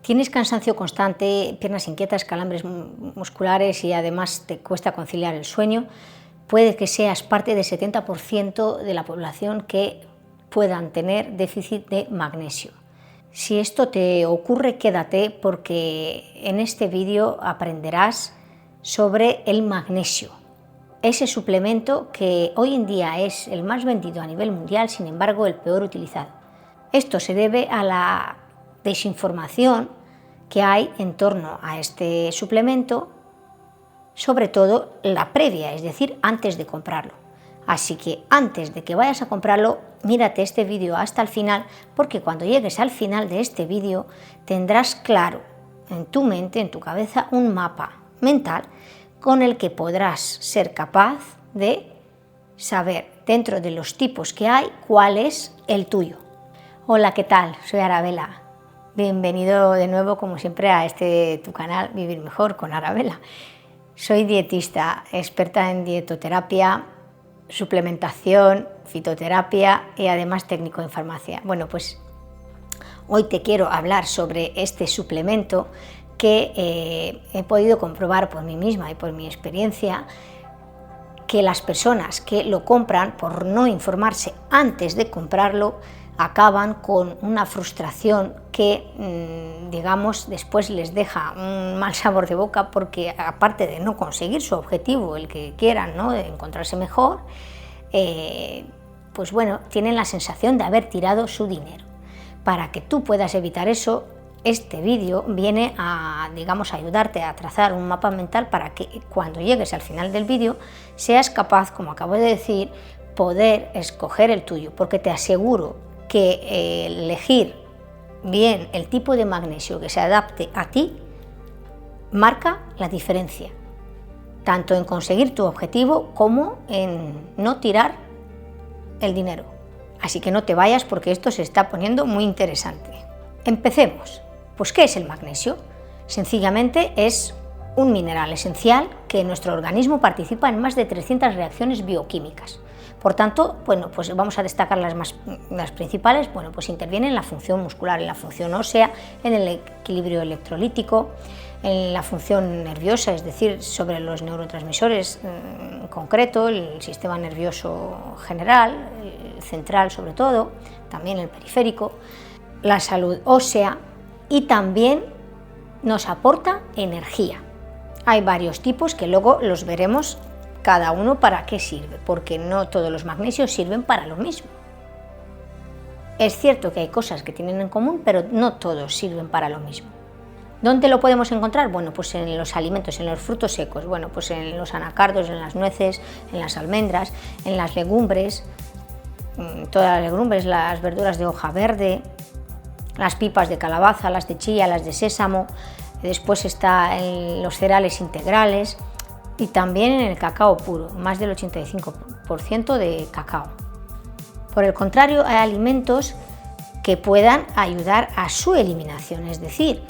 Tienes cansancio constante, piernas inquietas, calambres musculares y además te cuesta conciliar el sueño, puede que seas parte del 70% de la población que puedan tener déficit de magnesio. Si esto te ocurre, quédate porque en este vídeo aprenderás sobre el magnesio, ese suplemento que hoy en día es el más vendido a nivel mundial, sin embargo el peor utilizado. Esto se debe a la desinformación que hay en torno a este suplemento, sobre todo la previa, es decir, antes de comprarlo. Así que antes de que vayas a comprarlo, mírate este vídeo hasta el final, porque cuando llegues al final de este vídeo tendrás claro en tu mente, en tu cabeza, un mapa mental con el que podrás ser capaz de saber, dentro de los tipos que hay, cuál es el tuyo. Hola, ¿qué tal? Soy Arabela. Bienvenido de nuevo, como siempre, a tu canal Vivir Mejor con Arabela. Soy dietista, experta en dietoterapia, suplementación, fitoterapia y además técnico en farmacia. Bueno, pues hoy te quiero hablar sobre este suplemento que he podido comprobar por mí misma y por mi experiencia, que las personas que lo compran por no informarse antes de comprarlo acaban con una frustración que, digamos, después les deja un mal sabor de boca, porque aparte de no conseguir su objetivo, el que quieran, ¿no?, de encontrarse mejor, pues bueno, tienen la sensación de haber tirado su dinero. Para que tú puedas evitar eso, este vídeo viene a, digamos, ayudarte a trazar un mapa mental para que cuando llegues al final del vídeo seas capaz, como acabo de decir, poder escoger el tuyo, porque te aseguro que elegir bien el tipo de magnesio que se adapte a ti marca la diferencia, tanto en conseguir tu objetivo como en no tirar el dinero. Así que no te vayas porque esto se está poniendo muy interesante. Empecemos. Pues, ¿qué es el magnesio? Sencillamente es un mineral esencial que en nuestro organismo participa en más de 300 reacciones bioquímicas. Por tanto, bueno, pues vamos a destacar las principales. Bueno, pues interviene en la función muscular, en la función ósea, en el equilibrio electrolítico, en la función nerviosa, es decir, sobre los neurotransmisores en concreto, el sistema nervioso general, el central sobre todo, también el periférico, la salud ósea, y también nos aporta energía. Hay varios tipos que luego los veremos cada uno para qué sirve, porque no todos los magnesios sirven para lo mismo. Es cierto que hay cosas que tienen en común, pero no todos sirven para lo mismo. ¿Dónde lo podemos encontrar? Bueno, pues en los alimentos, en los frutos secos, bueno, pues en los anacardos, en las nueces, en las almendras, en las legumbres, todas las legumbres, las verduras de hoja verde, las pipas de calabaza, las de chía, las de sésamo, después está en los cereales integrales y también en el cacao puro, más del 85% de cacao. Por el contrario, hay alimentos que puedan ayudar a su eliminación, es decir,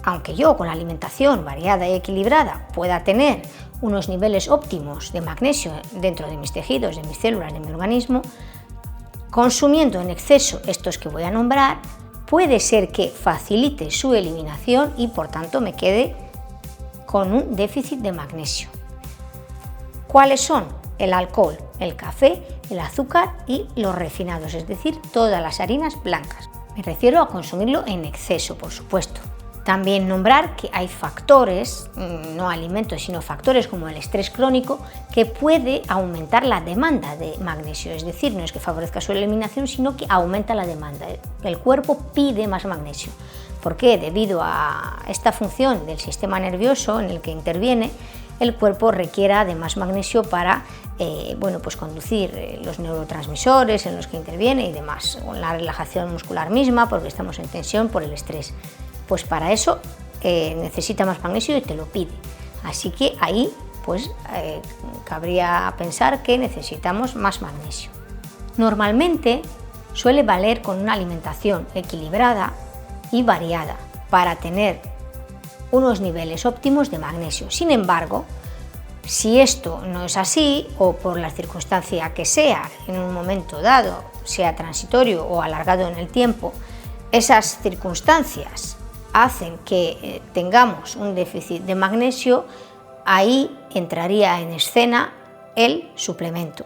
aunque yo con la alimentación variada y equilibrada pueda tener unos niveles óptimos de magnesio dentro de mis tejidos, de mis células, de mi organismo, consumiendo en exceso estos que voy a nombrar, puede ser que facilite su eliminación y por tanto me quede con un déficit de magnesio. ¿Cuáles son? El alcohol, el café, el azúcar y los refinados, es decir, todas las harinas blancas. Me refiero a consumirlo en exceso, por supuesto. También nombrar que hay factores, no alimentos, sino factores como el estrés crónico, que puede aumentar la demanda de magnesio. Es decir, no es que favorezca su eliminación, sino que aumenta la demanda. El cuerpo pide más magnesio. ¿Por qué? Debido a esta función del sistema nervioso en el que interviene, el cuerpo requiera de más magnesio para bueno, pues conducir los neurotransmisores en los que interviene y demás, o la relajación muscular misma, porque estamos en tensión por el estrés. Pues para eso necesita más magnesio y te lo pide. Así que ahí pues cabría pensar que necesitamos más magnesio. Normalmente suele valer con una alimentación equilibrada y variada para tener unos niveles óptimos de magnesio. Sin embargo, si esto no es así, o por la circunstancia que sea, en un momento dado, sea transitorio o alargado en el tiempo, esas circunstancias hacen que tengamos un déficit de magnesio, ahí entraría en escena el suplemento.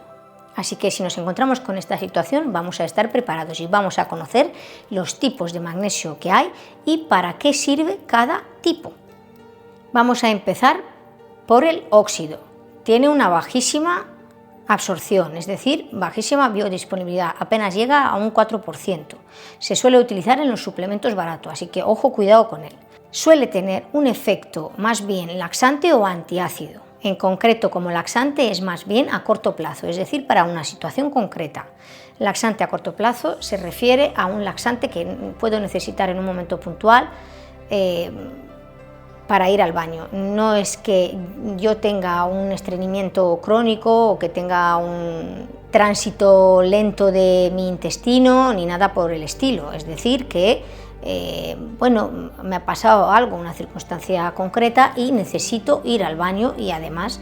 Así que si nos encontramos con esta situación, vamos a estar preparados y vamos a conocer los tipos de magnesio que hay y para qué sirve cada tipo. Vamos a empezar por el óxido. Tiene una bajísima absorción, es decir, bajísima biodisponibilidad, apenas llega a un 4%. Se suele utilizar en los suplementos baratos, así que ojo, cuidado con él. Suele tener un efecto más bien laxante o antiácido. En concreto, como laxante es más bien a corto plazo, es decir, para una situación concreta. Laxante a corto plazo se refiere a un laxante que puedo necesitar en un momento puntual para ir al baño. No es que yo tenga un estreñimiento crónico o que tenga un tránsito lento de mi intestino ni nada por el estilo. Es decir, que bueno, me ha pasado algo, una circunstancia concreta y necesito ir al baño y además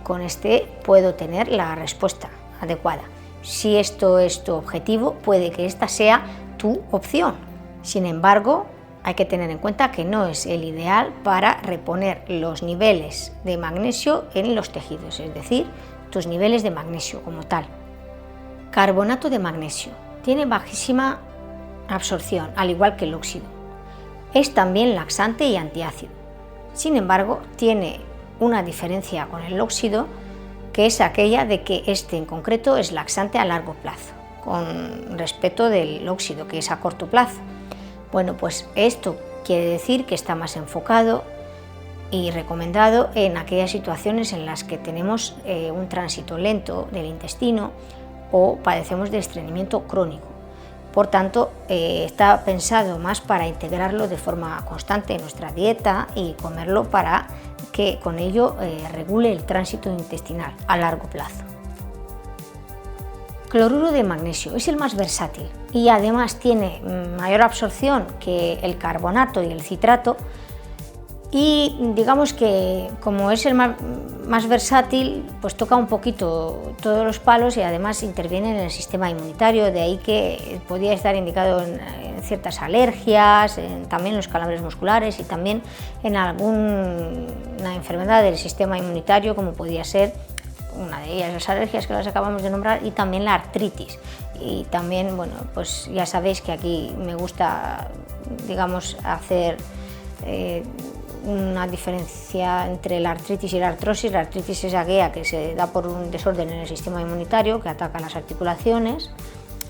con este puedo tener la respuesta adecuada. Si esto es tu objetivo, puede que esta sea tu opción. Sin embargo, hay que tener en cuenta que no es el ideal para reponer los niveles de magnesio en los tejidos, es decir, tus niveles de magnesio como tal. Carbonato de magnesio. Tiene bajísima absorción, al igual que el óxido. Es también laxante y antiácido. Sin embargo, tiene una diferencia con el óxido, que es aquella de que este en concreto es laxante a largo plazo, con respecto del óxido, que es a corto plazo. Bueno, pues esto quiere decir que está más enfocado y recomendado en aquellas situaciones en las que tenemos un tránsito lento del intestino o padecemos de estreñimiento crónico. Por tanto, está pensado más para integrarlo de forma constante en nuestra dieta y comerlo para que con ello regule el tránsito intestinal a largo plazo. Cloruro de magnesio es el más versátil y además tiene mayor absorción que el carbonato y el citrato, y digamos que como es el más versátil, pues toca un poquito todos los palos y además interviene en el sistema inmunitario, de ahí que podría estar indicado en ciertas alergias, también los calambres musculares y también en alguna enfermedad del sistema inmunitario, como podría ser una de ellas las alergias que las acabamos de nombrar, y también la artritis. Y también, bueno, pues ya sabéis que aquí me gusta, digamos, hacer una diferencia entre la artritis y la artrosis. La artritis es aquella que se da por un desorden en el sistema inmunitario que ataca las articulaciones,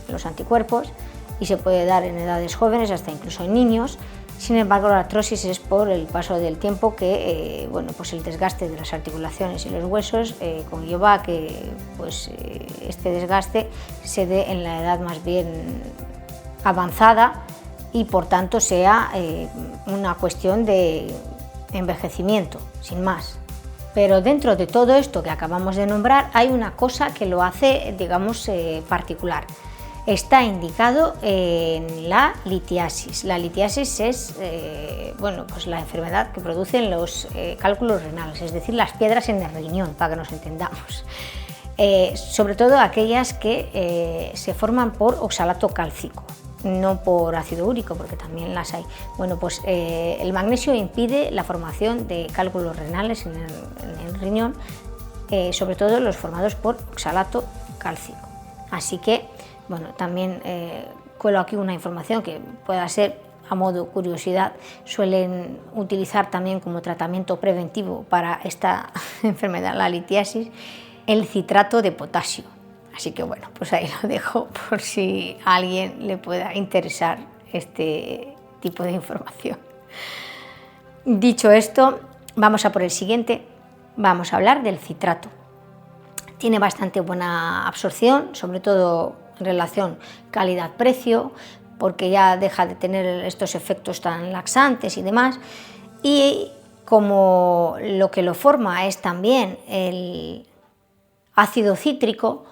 los anticuerpos, y se puede dar en edades jóvenes, hasta incluso en niños. Sin embargo, la artrosis es por el paso del tiempo que bueno, pues el desgaste de las articulaciones y los huesos conlleva a que pues, este desgaste se dé en la edad más bien avanzada y por tanto sea una cuestión de envejecimiento, sin más. Pero dentro de todo esto que acabamos de nombrar hay una cosa que lo hace, digamos, particular. Está indicado en la litiasis. La litiasis es bueno, pues la enfermedad que producen los cálculos renales, es decir, las piedras en el riñón, para que nos entendamos. Sobre todo aquellas que se forman por oxalato cálcico, no por ácido úrico, porque también las hay. Bueno, pues el magnesio impide la formación de cálculos renales en el riñón, sobre todo los formados por oxalato cálcico. Así que, bueno, también cuelo aquí una información que pueda ser a modo curiosidad. Suelen utilizar también como tratamiento preventivo para esta enfermedad, la litiasis, el citrato de potasio. Así que bueno, pues ahí lo dejo por si a alguien le pueda interesar este tipo de información. Dicho esto, vamos a por el siguiente. Vamos a hablar del citrato. Tiene bastante buena absorción, sobre todo en relación calidad-precio, porque ya deja de tener estos efectos tan laxantes y demás. Y como lo que lo forma es también el ácido cítrico,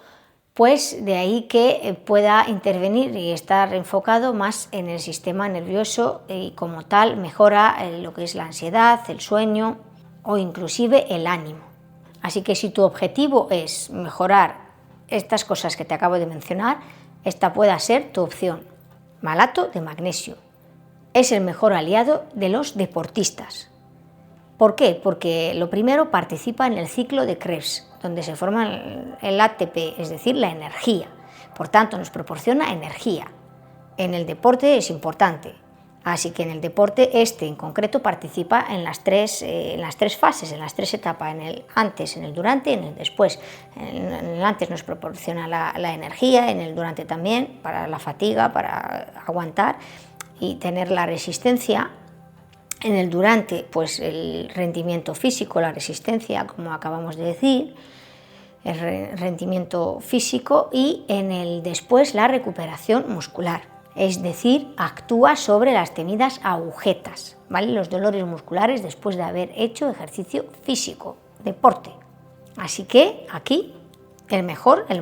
pues de ahí que pueda intervenir y estar enfocado más en el sistema nervioso y como tal mejora lo que es la ansiedad, el sueño o inclusive el ánimo. Así que si tu objetivo es mejorar estas cosas que te acabo de mencionar, esta pueda ser tu opción. Malato de magnesio. es el mejor aliado de los deportistas. ¿Por qué? Porque lo primero, participa en el ciclo de Krebs, donde se forma el ATP, es decir, la energía. Por tanto, nos proporciona energía. En el deporte es importante. Así que en el deporte en concreto participa en las tres fases, en las tres etapas, en el antes, en el durante y en el después. En el antes nos proporciona la energía, en el durante también, para la fatiga, para aguantar y tener la resistencia. En el durante, pues el rendimiento físico, la resistencia, como acabamos de decir, el rendimiento físico, y en el después la recuperación muscular. Es decir, actúa sobre las temidas agujetas, ¿vale? Los dolores musculares después de haber hecho ejercicio físico, deporte. Así que aquí el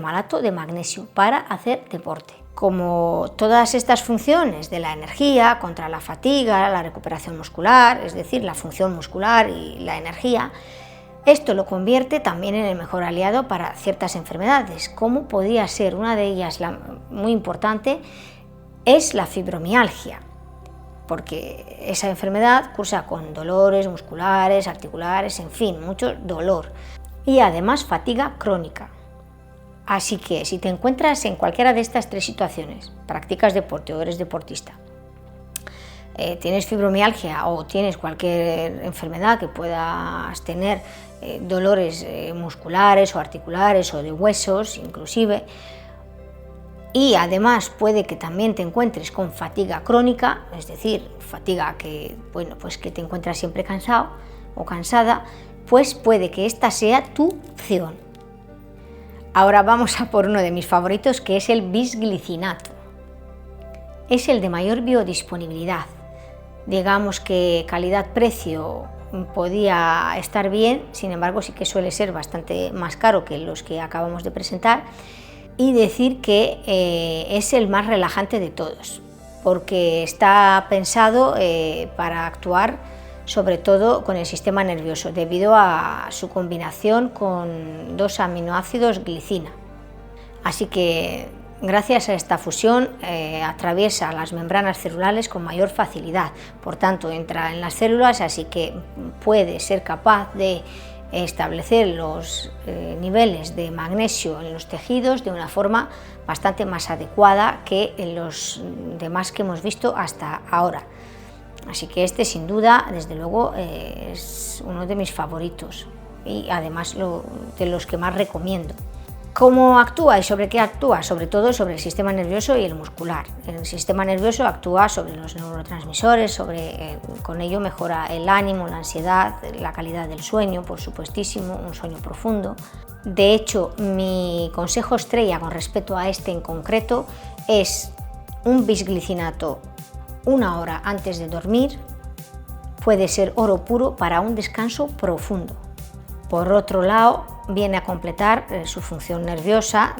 malato de magnesio para hacer deporte. Como todas estas funciones de la energía, contra la fatiga, la recuperación muscular, es decir, la función muscular y la energía, esto lo convierte también en el mejor aliado para ciertas enfermedades, como podría ser una de ellas, muy importante, es la fibromialgia, porque esa enfermedad cursa con dolores musculares, articulares, en fin, mucho dolor y además fatiga crónica. Así que si te encuentras en cualquiera de estas tres situaciones, practicas deporte o eres deportista, tienes fibromialgia o tienes cualquier enfermedad que puedas tener, dolores musculares o articulares o de huesos inclusive, y además puede que también te encuentres con fatiga crónica, es decir, fatiga que te encuentras siempre cansado o cansada, pues puede que esta sea tu opción. Ahora vamos a por uno de mis favoritos, que es el bisglicinato. Es el de mayor biodisponibilidad. Digamos que calidad-precio podía estar bien, sin embargo sí que suele ser bastante más caro que los que acabamos de presentar. Y decir que es el más relajante de todos, porque está pensado para actuar sobre todo con el sistema nervioso, debido a su combinación con dos aminoácidos glicina. Así que gracias a esta fusión atraviesa las membranas celulares con mayor facilidad, por tanto entra en las células, así que puede ser capaz de establecer los niveles de magnesio en los tejidos de una forma bastante más adecuada que en los demás que hemos visto hasta ahora. Así que sin duda, desde luego, es uno de mis favoritos y además de los que más recomiendo. ¿Cómo actúa y sobre qué actúa? Sobre todo sobre el sistema nervioso y el muscular. El sistema nervioso actúa sobre los neurotransmisores, con ello mejora el ánimo, la ansiedad, la calidad del sueño, por supuestísimo, un sueño profundo. De hecho, mi consejo estrella con respecto a en concreto es un bisglicinato 1 hora antes de dormir. Puede ser oro puro para un descanso profundo. Por otro lado, viene a completar su función nerviosa,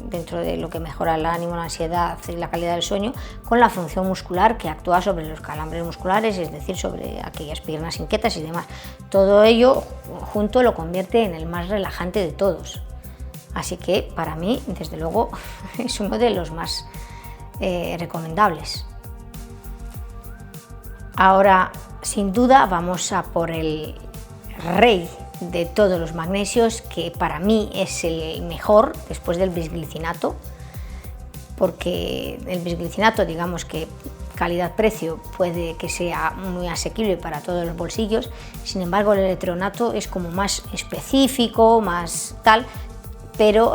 dentro de lo que mejora el ánimo, la ansiedad y la calidad del sueño, con la función muscular que actúa sobre los calambres musculares, es decir, sobre aquellas piernas inquietas y demás. Todo ello junto lo convierte en el más relajante de todos. Así que para mí, desde luego, es uno de los más recomendables. Ahora, sin duda, vamos a por el rey de todos los magnesios, que para mí es el mejor después del bisglicinato, porque el bisglicinato, digamos que calidad-precio puede que sea muy asequible para todos los bolsillos, sin embargo el eletronato es como más específico, más tal, pero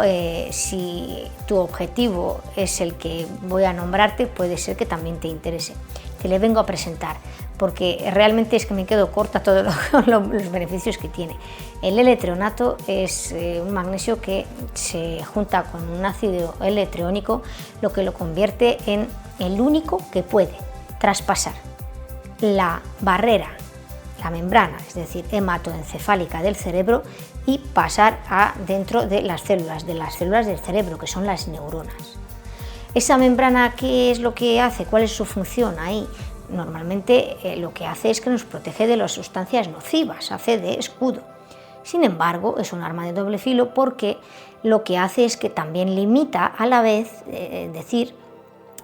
si tu objetivo es el que voy a nombrarte, puede ser que también te interese. Te le vengo a presentar, porque realmente es que me quedo corta todos los beneficios que tiene. El eletronato es un magnesio que se junta con un ácido electrónico, lo que lo convierte en el único que puede traspasar la barrera, la membrana, es decir, hematoencefálica del cerebro, y pasar dentro de las células del cerebro, que son las neuronas. Esa membrana, ¿qué es lo que hace? ¿Cuál es su función ahí? Normalmente lo que hace es que nos protege de las sustancias nocivas, hace de escudo. Sin embargo, es un arma de doble filo, porque lo que hace es que también limita a la vez,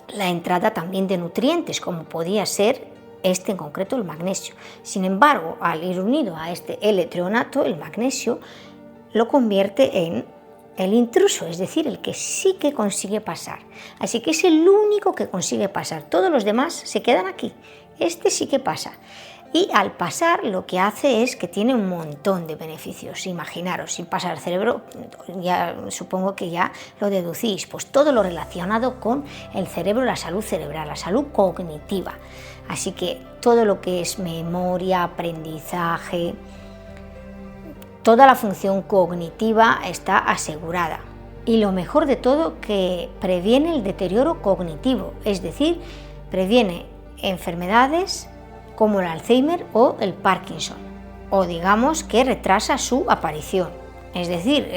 la entrada también de nutrientes, como podía ser este en concreto el magnesio. Sin embargo, al ir unido a este L-treonato, el magnesio lo convierte en el intruso, es decir, el que sí que consigue pasar. Así que es el único que consigue pasar, todos los demás se quedan aquí, este sí que pasa. Y al pasar lo que hace es que tiene un montón de beneficios. Imaginaros, si pasa al cerebro, ya supongo que ya lo deducís, pues todo lo relacionado con el cerebro, la salud cerebral, la salud cognitiva. Así que todo lo que es memoria, aprendizaje, toda la función cognitiva está asegurada. Y lo mejor de todo, que previene el deterioro cognitivo, es decir, previene enfermedades como el Alzheimer o el Parkinson, o digamos que retrasa su aparición. Es decir,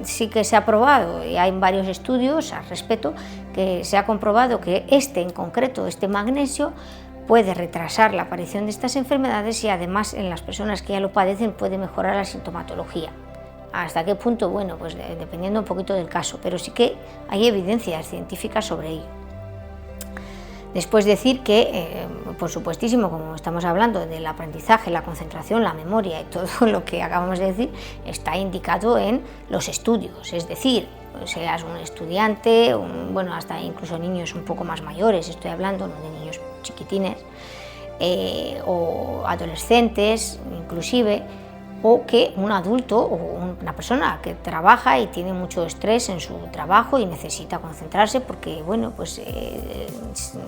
sí que se ha probado, y hay varios estudios al respecto, que se ha comprobado que en concreto, este magnesio, puede retrasar la aparición de estas enfermedades y además en las personas que ya lo padecen puede mejorar la sintomatología. ¿Hasta qué punto? Bueno, pues dependiendo un poquito del caso, pero sí que hay evidencias científicas sobre ello. Después decir que, por supuestísimo, como estamos hablando del aprendizaje, la concentración, la memoria y todo lo que acabamos de decir, está indicado en los estudios, es decir, seas un estudiante, bueno, hasta incluso niños un poco más mayores, estoy hablando, no de niños chiquitines, o adolescentes inclusive, o que un adulto o una persona que trabaja y tiene mucho estrés en su trabajo y necesita concentrarse porque, bueno, pues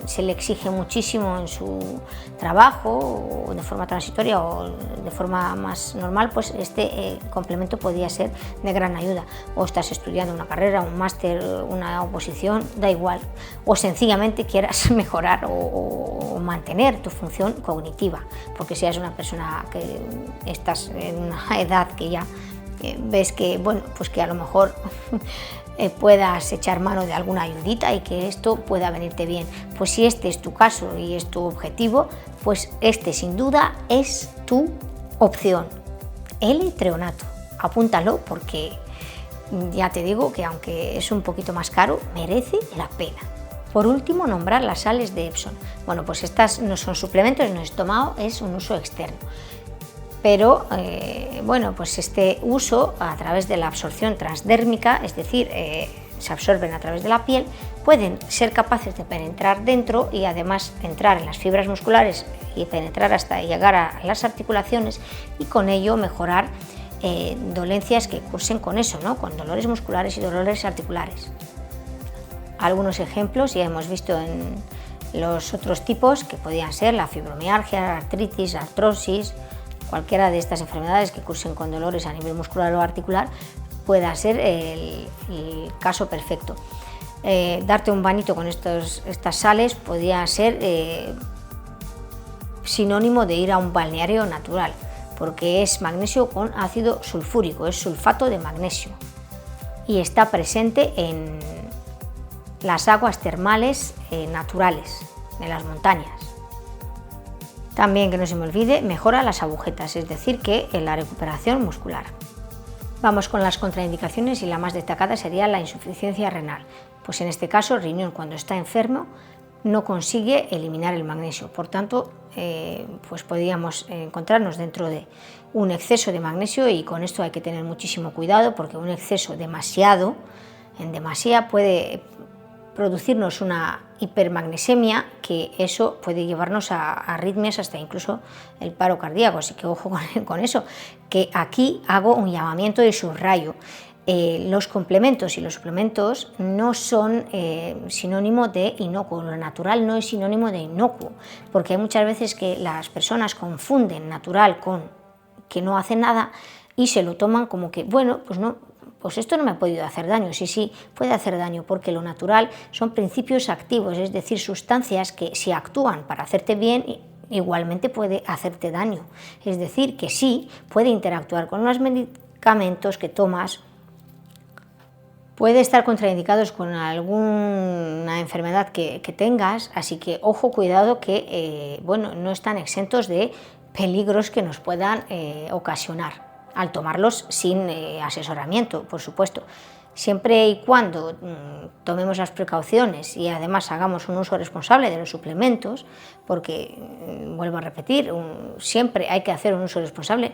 se le exige muchísimo en su trabajo, o de forma transitoria o de forma más normal, pues este complemento podría ser de gran ayuda. O estás estudiando una carrera, un máster, una oposición, da igual, o sencillamente quieras mejorar o mantener tu función cognitiva, porque si eres una persona que estás en una edad que ya ves que, bueno, pues que a lo mejor puedas echar mano de alguna ayudita y que esto pueda venirte bien. Pues si este es tu caso y es tu objetivo, pues este sin duda es tu opción. L-treonato, apúntalo porque ya te digo que aunque es un poquito más caro, merece la pena. Por último, nombrar las sales de Epsom. Bueno, pues estas no son suplementos, no es tomado, es un uso externo. Pero bueno, pues este uso a través de la absorción transdérmica, es decir, se absorben a través de la piel, pueden ser capaces de penetrar dentro y además entrar en las fibras musculares y penetrar hasta llegar a las articulaciones y con ello mejorar dolencias que cursen con eso, ¿no? Con dolores musculares y dolores articulares. Algunos ejemplos ya hemos visto en los otros tipos que podían ser la fibromialgia, la artritis, la artrosis. Cualquiera de estas enfermedades que cursen con dolores a nivel muscular o articular pueda ser el caso perfecto. Darte un bañito con estas sales podría ser sinónimo de ir a un balneario natural, porque es magnesio con ácido sulfúrico, es sulfato de magnesio y está presente en las aguas termales naturales de las montañas. También, que no se me olvide, mejora las agujetas, es decir, que en la recuperación muscular. Vamos con las contraindicaciones y la más destacada sería la insuficiencia renal. Pues en este caso el riñón, cuando está enfermo, no consigue eliminar el magnesio. Por tanto, pues podríamos encontrarnos dentro de un exceso de magnesio y con esto hay que tener muchísimo cuidado porque un exceso en demasía puede producirnos una hipermagnesemia, que eso puede llevarnos a arritmias, hasta incluso el paro cardíaco, así que ojo con eso, que aquí hago un llamamiento y subrayo. Los complementos y los suplementos no son sinónimo de inocuo, lo natural no es sinónimo de inocuo, porque hay muchas veces que las personas confunden natural con que no hace nada y se lo toman como que, bueno, pues no, pues esto no me ha podido hacer daño. Sí, puede hacer daño, porque lo natural son principios activos, es decir, sustancias que si actúan para hacerte bien, igualmente puede hacerte daño. Es decir, que sí, puede interactuar con los medicamentos que tomas, puede estar contraindicados con alguna enfermedad que tengas, así que ojo, cuidado, que bueno, no están exentos de peligros que nos puedan ocasionar al tomarlos sin asesoramiento, por supuesto. Siempre y cuando tomemos las precauciones y además hagamos un uso responsable de los suplementos, porque, vuelvo a repetir, siempre hay que hacer un uso responsable,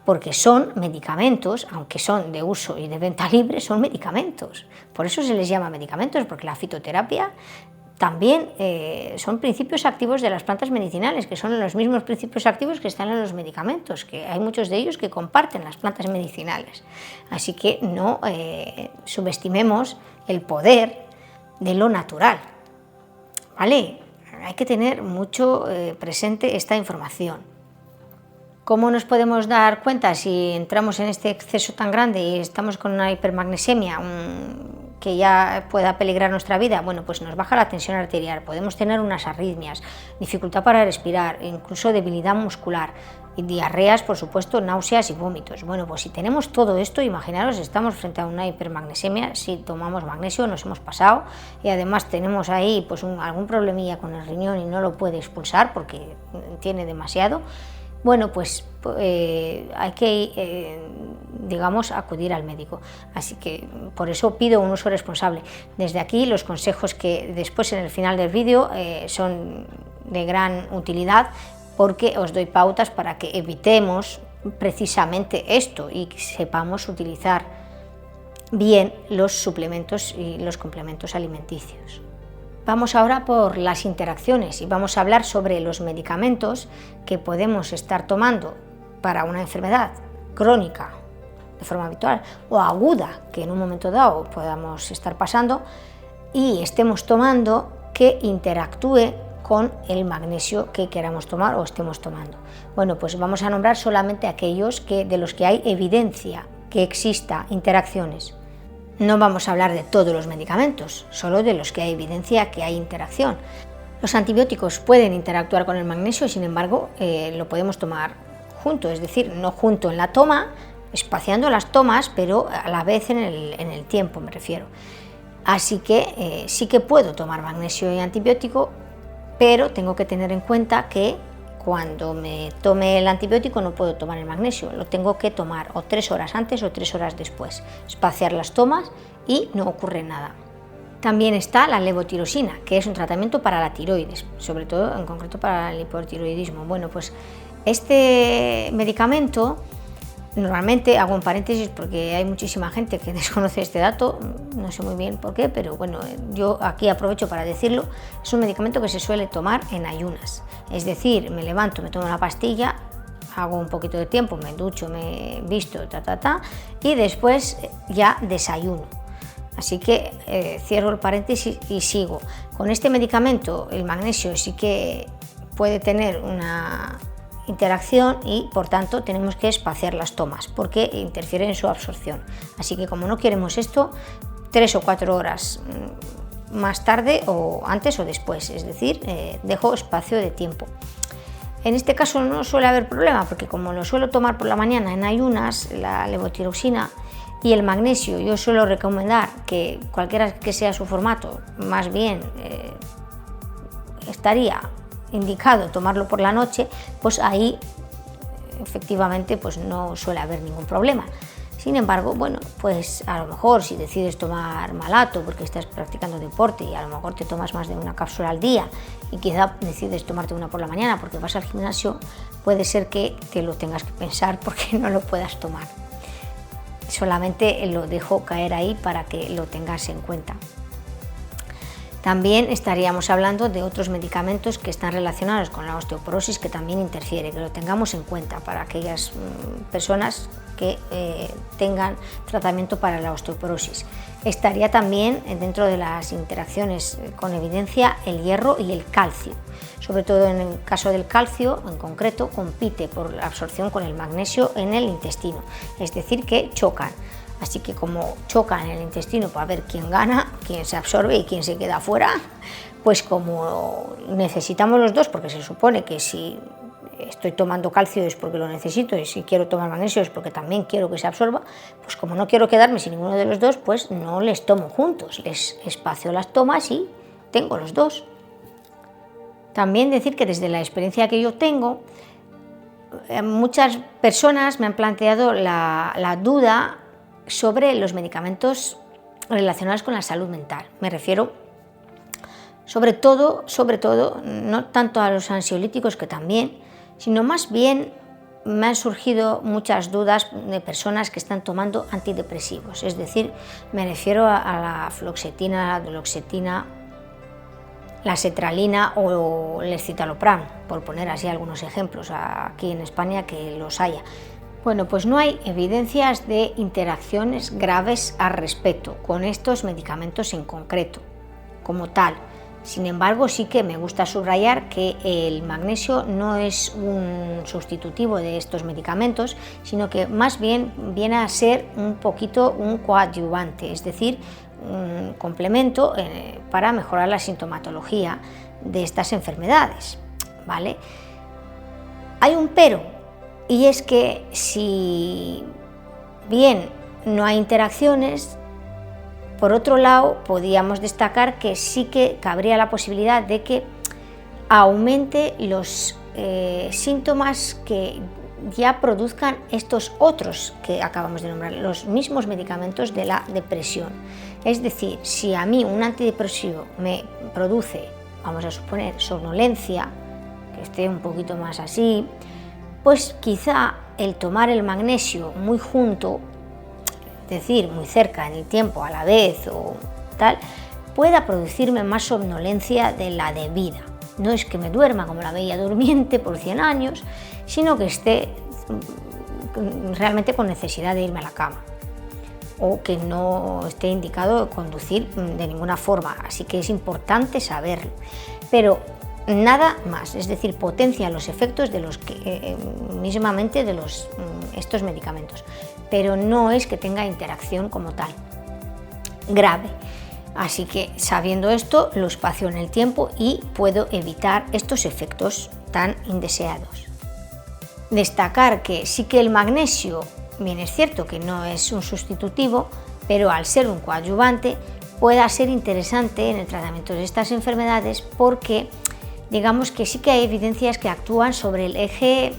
porque son medicamentos, aunque son de uso y de venta libre, son medicamentos. Por eso se les llama medicamentos, porque la fitoterapia también son principios activos de las plantas medicinales, que son los mismos principios activos que están en los medicamentos, que hay muchos de ellos que comparten las plantas medicinales. Así que no subestimemos el poder de lo natural, ¿vale? Hay que tener mucho presente esta información. ¿Cómo nos podemos dar cuenta si entramos en este exceso tan grande y estamos con una hipermagnesemia que ya pueda peligrar nuestra vida? Bueno, pues nos baja la tensión arterial, podemos tener unas arritmias, dificultad para respirar, incluso debilidad muscular, y diarreas, por supuesto, náuseas y vómitos. Bueno, pues si tenemos todo esto, imaginaros, estamos frente a una hipermagnesemia, si tomamos magnesio nos hemos pasado y además tenemos ahí pues algún problemilla con el riñón y no lo puede expulsar porque tiene demasiado. Bueno, pues hay que, digamos, acudir al médico. Así que por eso pido un uso responsable. Desde aquí los consejos que después en el final del vídeo son de gran utilidad, porque os doy pautas para que evitemos precisamente esto y sepamos utilizar bien los suplementos y los complementos alimenticios. Vamos ahora por las interacciones y vamos a hablar sobre los medicamentos que podemos estar tomando para una enfermedad crónica de forma habitual o aguda que en un momento dado podamos estar pasando y estemos tomando, que interactúe con el magnesio que queramos tomar o estemos tomando. Bueno, pues vamos a nombrar solamente aquellos de los que hay evidencia que exista interacciones. No vamos a hablar de todos los medicamentos, solo de los que hay evidencia que hay interacción. Los antibióticos pueden interactuar con el magnesio, sin embargo, lo podemos tomar junto, es decir, no junto en la toma, espaciando las tomas, pero a la vez en el tiempo me refiero. Así que sí que puedo tomar magnesio y antibiótico, pero tengo que tener en cuenta que cuando me tome el antibiótico no puedo tomar el magnesio, lo tengo que tomar o 3 horas antes o 3 horas después, espaciar las tomas y no ocurre nada. También está la levotirosina, que es un tratamiento para la tiroides, sobre todo en concreto para el hipotiroidismo. Bueno, pues este medicamento, normalmente hago un paréntesis porque hay muchísima gente que desconoce este dato, no sé muy bien por qué, pero bueno, yo aquí aprovecho para decirlo, es un medicamento que se suele tomar en ayunas, es decir, me levanto, me tomo una pastilla, hago un poquito de tiempo, me ducho, me visto, y después ya desayuno. Así que cierro el paréntesis y sigo. Con este medicamento el magnesio sí que puede tener una interacción y por tanto tenemos que espaciar las tomas porque interfiere en su absorción. Así que como no queremos esto, 3 o 4 horas más tarde o antes o después, es decir, dejo espacio de tiempo. En este caso no suele haber problema porque como lo suelo tomar por la mañana en ayunas, la levotiroxina y el magnesio, yo suelo recomendar que cualquiera que sea su formato, más bien estaría indicado tomarlo por la noche, pues ahí efectivamente pues no suele haber ningún problema. Sin embargo, bueno, pues a lo mejor si decides tomar malato porque estás practicando deporte y a lo mejor te tomas más de una cápsula al día y quizá decides tomarte una por la mañana porque vas al gimnasio, puede ser que te lo tengas que pensar porque no lo puedas tomar. Solamente lo dejo caer ahí para que lo tengas en cuenta. También estaríamos hablando de otros medicamentos que están relacionados con la osteoporosis que también interfiere, que lo tengamos en cuenta para aquellas personas que tengan tratamiento para la osteoporosis. Estaría también dentro de las interacciones con evidencia el hierro y el calcio. Sobre todo en el caso del calcio, en concreto, compite por la absorción con el magnesio en el intestino, es decir, que chocan. Así que como chocan en el intestino para ver quién gana, quién se absorbe y quién se queda fuera, pues como necesitamos los dos, porque se supone que si estoy tomando calcio es porque lo necesito y si quiero tomar magnesio es porque también quiero que se absorba, pues como no quiero quedarme sin ninguno de los dos, pues no les tomo juntos, les espacio las tomas y tengo los dos. También decir que desde la experiencia que yo tengo, muchas personas me han planteado la duda sobre los medicamentos relacionados con la salud mental. Me refiero sobre todo, no tanto a los ansiolíticos, que también, sino más bien me han surgido muchas dudas de personas que están tomando antidepresivos, es decir, me refiero a la fluoxetina, la duloxetina, la sertralina o el escitalopram, por poner así algunos ejemplos aquí en España que los haya. Bueno, pues no hay evidencias de interacciones graves al respecto con estos medicamentos en concreto, como tal. Sin embargo, sí que me gusta subrayar que el magnesio no es un sustitutivo de estos medicamentos, sino que más bien viene a ser un poquito un coadyuvante, es decir, un complemento para mejorar la sintomatología de estas enfermedades, ¿vale? Hay un pero, y es que si bien no hay interacciones, por otro lado podríamos destacar que sí que cabría la posibilidad de que aumente los síntomas que ya produzcan estos otros que acabamos de nombrar, los mismos medicamentos de la depresión. Es decir, si a mí un antidepresivo me produce, vamos a suponer, somnolencia, que esté un poquito más así, pues quizá el tomar el magnesio muy junto, es decir, muy cerca en el tiempo a la vez o tal, pueda producirme más somnolencia de la debida. No es que me duerma como la bella durmiente por 100 años, sino que esté realmente con necesidad de irme a la cama, o que no esté indicado conducir de ninguna forma, así que es importante saberlo. Pero nada más, es decir, potencia los efectos de los que mismamente de estos medicamentos, pero no es que tenga interacción como tal grave. Así que sabiendo esto, lo espacio en el tiempo y puedo evitar estos efectos tan indeseados. Destacar que sí que el magnesio, bien es cierto que no es un sustitutivo, pero al ser un coadyuvante pueda ser interesante en el tratamiento de estas enfermedades, porque digamos que sí que hay evidencias que actúan sobre el eje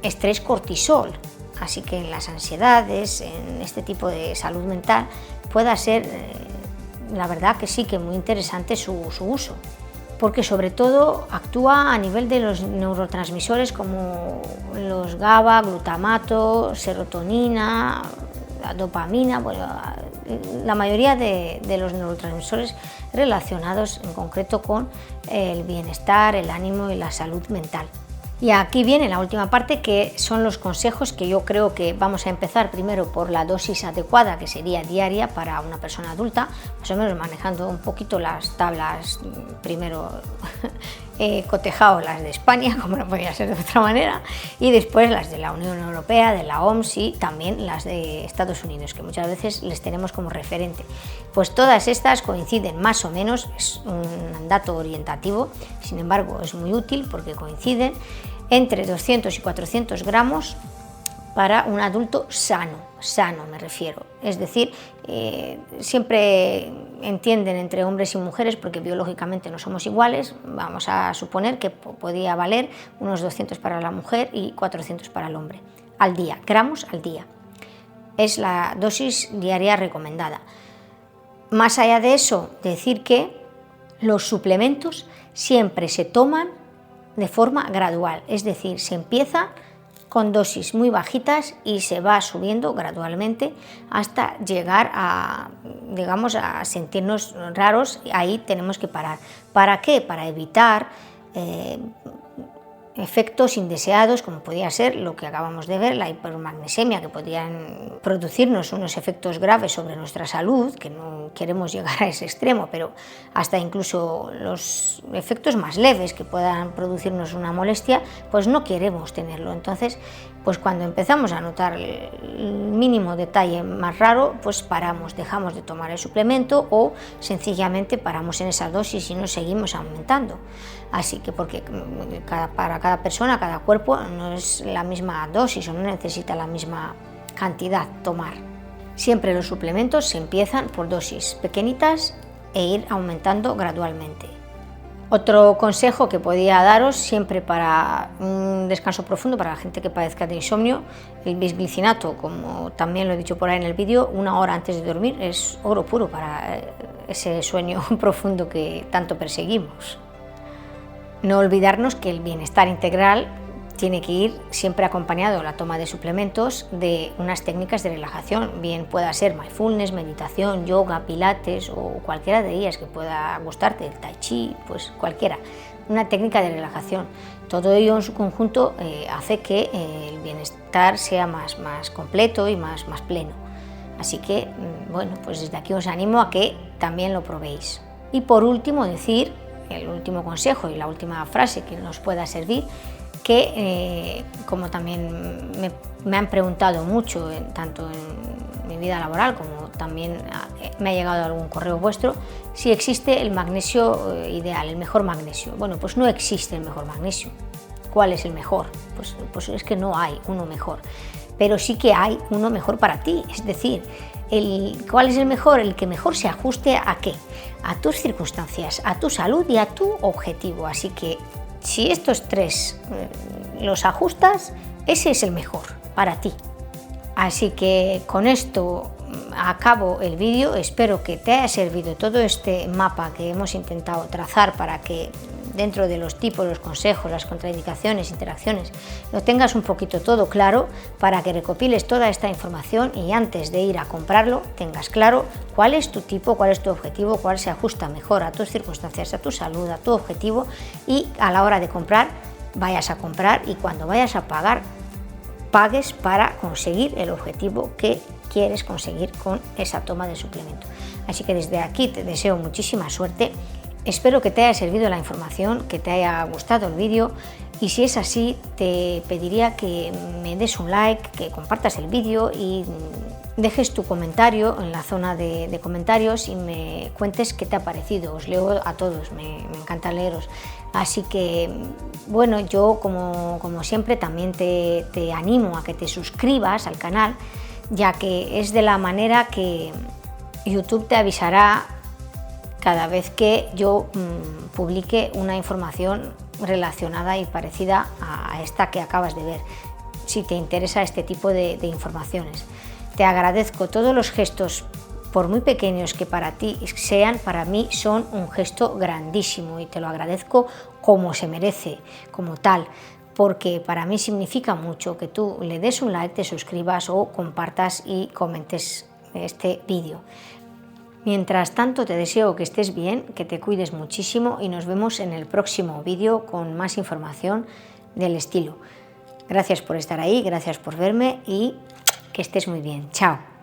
estrés-cortisol, así que en las ansiedades, en este tipo de salud mental, pueda ser, la verdad que sí que muy interesante su uso, porque sobre todo actúa a nivel de los neurotransmisores como los GABA, glutamato, serotonina, la dopamina, bueno, la mayoría de los neurotransmisores relacionados en concreto con el bienestar, el ánimo y la salud mental. Y aquí viene la última parte, que son los consejos, que yo creo que vamos a empezar primero por la dosis adecuada, que sería diaria para una persona adulta, más o menos manejando un poquito las tablas. Primero he cotejado las de España, como no podía ser de otra manera, y después las de la Unión Europea, de la OMS y también las de Estados Unidos, que muchas veces les tenemos como referente. Pues todas estas coinciden más o menos, es un dato orientativo, sin embargo es muy útil porque coinciden entre 200 y 400 gramos para un adulto sano me refiero. Es decir, siempre entienden entre hombres y mujeres porque biológicamente no somos iguales. Vamos a suponer que podía valer unos 200 para la mujer y 400 para el hombre al día, gramos al día. Es la dosis diaria recomendada. Más allá de eso, decir que los suplementos siempre se toman de forma gradual, es decir, se empieza con dosis muy bajitas y se va subiendo gradualmente hasta llegar a, digamos, a sentirnos raros. Ahí tenemos que parar. ¿Para qué? Para evitar efectos indeseados, como podía ser lo que acabamos de ver, la hipermagnesemia, que podrían producirnos unos efectos graves sobre nuestra salud, que no queremos llegar a ese extremo, pero hasta incluso los efectos más leves que puedan producirnos una molestia, pues no queremos tenerlo. Entonces, pues cuando empezamos a notar el mínimo detalle más raro, pues paramos, dejamos de tomar el suplemento o sencillamente paramos en esa dosis y no seguimos aumentando. Así que porque para cada persona, cada cuerpo no es la misma dosis o no necesita la misma cantidad tomar. Siempre los suplementos se empiezan por dosis pequeñitas e ir aumentando gradualmente. Otro consejo que podía daros siempre para un descanso profundo, para la gente que padezca de insomnio, el bisglicinato, como también lo he dicho por ahí en el vídeo, 1 hora antes de dormir es oro puro para ese sueño profundo que tanto perseguimos. No olvidarnos que el bienestar integral tiene que ir siempre acompañado de la toma de suplementos de unas técnicas de relajación, bien pueda ser mindfulness, meditación, yoga, pilates o cualquiera de ellas que pueda gustarte, el tai chi, pues cualquiera, una técnica de relajación. Todo ello en su conjunto hace que el bienestar sea más completo y más pleno. Así que, bueno, pues desde aquí os animo a que también lo probéis. Y por último decir, el último consejo y la última frase que nos pueda servir, que como también me han preguntado mucho, tanto en mi vida laboral como también me ha llegado algún correo vuestro, si existe el magnesio ideal, el mejor magnesio. Bueno, pues no existe el mejor magnesio. ¿Cuál es el mejor? Pues es que no hay uno mejor, pero sí que hay uno mejor para ti, es decir, ¿cuál es el mejor? El que mejor se ajuste ¿a qué? A tus circunstancias, a tu salud y a tu objetivo. Así que si estos tres los ajustas, ese es el mejor para ti. Así que con esto acabo el vídeo. Espero que te haya servido todo este mapa que hemos intentado trazar para que dentro de los tipos, los consejos, las contraindicaciones, interacciones, lo tengas un poquito todo claro, para que recopiles toda esta información y antes de ir a comprarlo tengas claro cuál es tu tipo, cuál es tu objetivo, cuál se ajusta mejor a tus circunstancias, a tu salud, a tu objetivo, y a la hora de comprar vayas a comprar y cuando vayas a pagar, pagues para conseguir el objetivo que quieres conseguir con esa toma de suplemento. Así que desde aquí te deseo muchísima suerte. Espero que te haya servido la información, que te haya gustado el vídeo, y si es así te pediría que me des un like, que compartas el vídeo y dejes tu comentario en la zona de comentarios y me cuentes qué te ha parecido. Os leo a todos, me encanta leeros. Así que, bueno, yo como siempre también te animo a que te suscribas al canal, ya que es de la manera que YouTube te avisará cada vez que yo publique una información relacionada y parecida a esta que acabas de ver, si te interesa este tipo de informaciones. Te agradezco todos los gestos, por muy pequeños que para ti sean, para mí son un gesto grandísimo y te lo agradezco como se merece, como tal, porque para mí significa mucho que tú le des un like, te suscribas o compartas y comentes este vídeo. Mientras tanto te deseo que estés bien, que te cuides muchísimo y nos vemos en el próximo vídeo con más información del estilo. Gracias por estar ahí, gracias por verme y que estés muy bien. Chao.